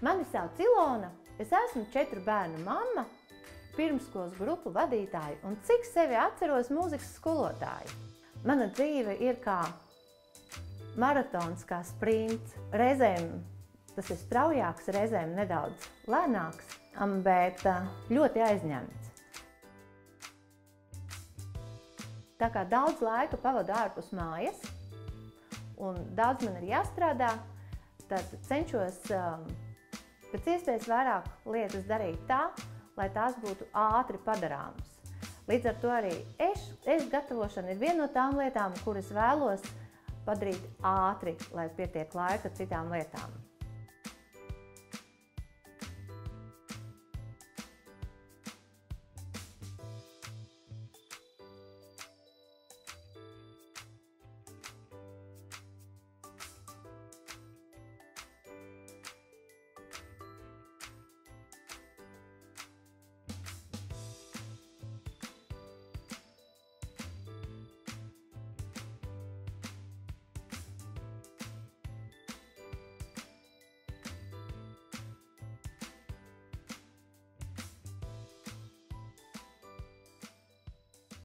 Mani sauc Ilona, es esmu 4 bērnu mamma, pirmskolas grupu vadītāja un cik sevi atceros mūzikas skolotāja. Mana dzīve ir kā maratons, kā sprints. Reizēm tas ir straujāks, reizēm nedaudz lēnāks, bet ļoti aizņemts. Tā kā daudz laika pavadu ārpus mājas un daudz man ir jāstrādā, tad cenšos pēc iespējas vairāk lietas darīt tā, lai tās būtu ātri padarāmas. Līdz ar to arī ēst gatavošana ir viena no tām lietām, kuras vēlos padarīt ātri, lai pietiek laika citām lietām.